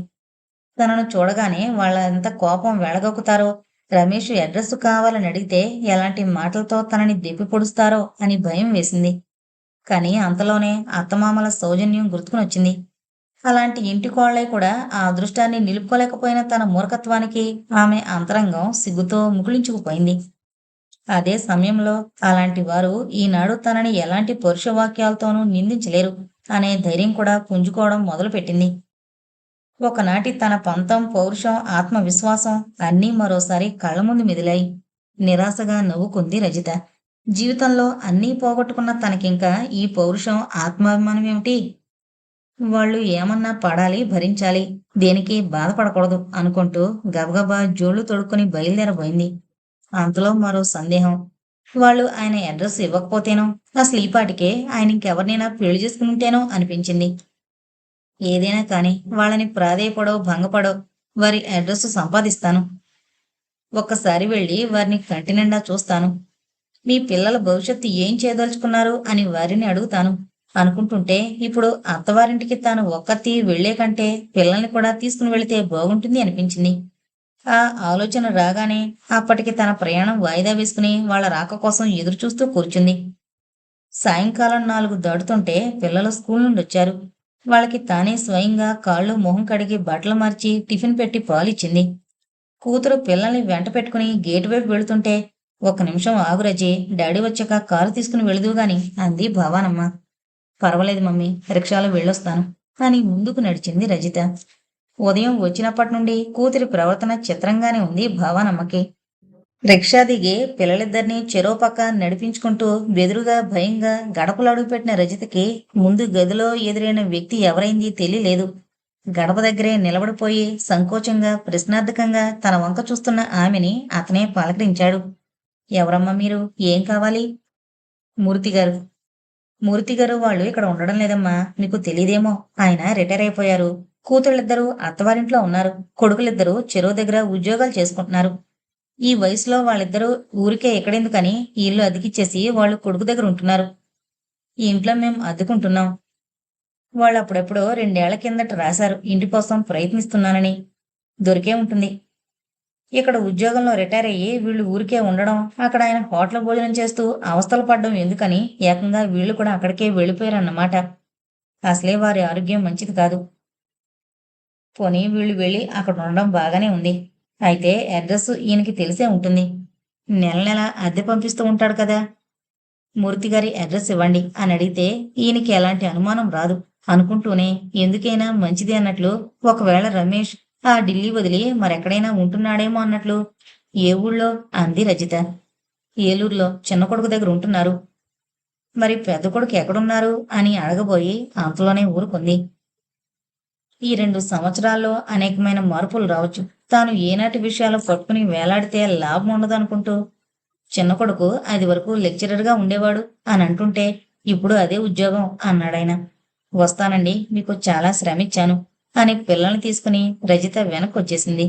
తనను చూడగానే వాళ్ళెంత కోపం వెళ్ళగక్కుతారో, రమేష్ అడ్రస్ కావాలని అడిగితే ఎలాంటి మాటలతో తనని దెప్పి పొడుస్తారో అని భయం వేసింది. కానీ అంతలోనే అత్తమామల సౌజన్యం గుర్తుకునొచ్చింది. అలాంటి ఇంటి కోడలై కూడా ఆ అదృష్టాన్ని నిలుపుకోలేకపోయిన తన మూర్ఖత్వానికి ఆమె అంతరంగం సిగ్గుతో ముకుళించుకుపోయింది. అదే సమయంలో అలాంటి వారు ఈనాడు తనని ఎలాంటి పరుష వాక్యాలతోనూ నిందించలేరు అనే ధైర్యం కూడా పుంజుకోవడం మొదలుపెట్టింది. ఒకనాటి తన పంతం, పౌరుషం, ఆత్మవిశ్వాసం అన్నీ మరోసారి కళ్ళ ముందు మెదిలాయి. నిరాశగా నవ్వుకుంది రజిత. జీవితంలో అన్నీ పోగొట్టుకున్న తనకింకా ఈ పౌరుషం, ఆత్మాభిమానం ఏమిటి? వాళ్ళు ఏమన్నా పడాలి, భరించాలి. దేనికి బాధపడకూడదు అనుకుంటూ గబగబా జోళ్లు తొడుక్కుని బయలుదేరబోయింది. అంతలో మరో సందేహం. వాళ్ళు ఆయన అడ్రస్ ఇవ్వకపోతేనో, అసలు ఈ పాటికే ఆయన ఇంకెవరినైనా పెళ్లి చేసుకునుంటేనో అనిపించింది. ఏదైనా కాని వాళ్ళని ప్రాధేయపడో, భంగపడో వారి అడ్రస్ సంపాదిస్తాను. ఒక్కసారి వెళ్ళి వారిని కంటినిండా చూస్తాను. మీ పిల్లల భవిష్యత్తు ఏం చేయదలుచుకున్నారు అని వారిని అడుగుతాను అనుకుంటుంటే ఇప్పుడు అత్తవారింటికి తాను ఒక్కతి వెళ్లే కంటే పిల్లల్ని కూడా తీసుకుని వెళితే బాగుంటుంది అనిపించింది. ఆ ఆలోచన రాగానే అప్పటికి తన ప్రయాణం వాయిదా వేసుకుని వాళ్ళ రాక కోసం ఎదురుచూస్తూ కూర్చుంది. సాయంకాలం 4 దాటుతుంటే పిల్లలు స్కూల్ నుండి వచ్చారు. వాళ్ళకి తానే స్వయంగా కాళ్ళు మొహం కడిగి బట్టలు మార్చి టిఫిన్ పెట్టి పాలిచ్చింది. కూతురు పిల్లల్ని వెంట పెట్టుకుని గేటు వైపు వెళుతుంటే, "ఒక్క నిమిషం ఆగు రజీ, డాడీ వచ్చాక కారు తీసుకుని వెళుదువు గాని" అంది భవానమ్మ. "పర్వాలేదు మమ్మీ, రిక్షాలో వెళ్ళొస్తాను" అని ముందుకు నడిచింది రజిత. ఉదయం వచ్చినప్పటి నుండి కూతురి ప్రవర్తన చిత్రంగానే ఉంది భవానమ్మకి. రిక్షా దిగి పిల్లలిద్దరినీ చెరో పక్క నడిపించుకుంటూ బెదురుగా భయంగా గడపలో అడుగుపెట్టిన రజితకి ముందు గదిలో ఎదురైన వ్యక్తి ఎవరైంది తెలియలేదు. గడప దగ్గరే నిలబడిపోయి సంకోచంగా ప్రశ్నార్థకంగా తన వంక చూస్తున్న ఆమెని అతనే పలకరించాడు. "ఎవరమ్మా మీరు? ఏం కావాలి?" "మూర్తిగారు." "మూర్తిగారు వాళ్ళు ఇక్కడ ఉండడం లేదమ్మా, మీకు తెలీదేమో. ఆయన రిటైర్ అయిపోయారు. కూతుళ్ళిద్దరూ అత్తవారింట్లో ఉన్నారు. కొడుకులిద్దరూ చెరో దగ్గర ఉద్యోగాలు చేసుకుంటున్నారు. ఈ వయసులో వాళ్ళిద్దరూ ఊరికే ఎక్కడెందుకని ఈ ఇల్లు అద్దెకిచ్చేసి వాళ్ళు కొడుకు దగ్గర ఉంటున్నారు. ఈ ఇంట్లో మేం అద్దెకుంటున్నాం. వాళ్ళు అప్పుడెప్పుడో 2 ఏళ్ల కిందట రాశారు ఇంటి కోసం ప్రయత్నిస్తున్నానని. దొరికే ఉంటుంది. ఇక్కడ ఉద్యోగంలో రిటైర్ అయ్యి వీళ్ళు ఊరికే ఉండడం, అక్కడ ఆయన హోటల్ భోజనం చేస్తూ అవస్థలు పడ్డం ఎందుకని ఏకంగా వీళ్ళు కూడా అక్కడికే వెళ్ళిపోయారన్నమాట. అసలే వారి ఆరోగ్యం మంచిది కాదు. పోనీ వీళ్ళు వెళ్ళి అక్కడ ఉండడం బాగానే ఉంది. అయితే అడ్రస్ ఈయనకి తెలిసే ఉంటుంది. నెల నెల అద్దె పంపిస్తూ ఉంటాడు కదా. మూర్తిగారి అడ్రస్ ఇవ్వండి అని అడిగితే ఈయనకి ఎలాంటి అనుమానం రాదు అనుకుంటూనే ఎందుకైనా మంచిది అన్నట్లు, ఒకవేళ రమేష్ ఆ ఢిల్లీ వదిలి మరెక్కడైనా ఉంటున్నాడేమో అన్నట్లు, "ఏ ఊళ్ళో?" అంది రజిత. "ఏలూరులో చిన్న కొడుకు దగ్గర ఉంటున్నారు." "మరి పెద్ద కొడుకు ఎక్కడున్నారు?" అని అడగబోయి అంతలోనే ఊరుకుంది. ఈ 2 సంవత్సరాల్లో అనేకమైన మార్పులు రావచ్చు. తాను ఏనాటి విషయాలు పట్టుకుని వేలాడితే లాభం ఉండదనుకుంటూ, చిన్న కొడుకు అది వరకు లెక్చరర్గా ఉండేవాడు అని అంటుంటే, ఇప్పుడు అదే ఉద్యోగం అన్నాడాయన. "వస్తానండి, మీకు చాలా శ్రమిచ్చాను" అని పిల్లల్ని తీసుకుని రజిత వెనక్కొచ్చేసింది.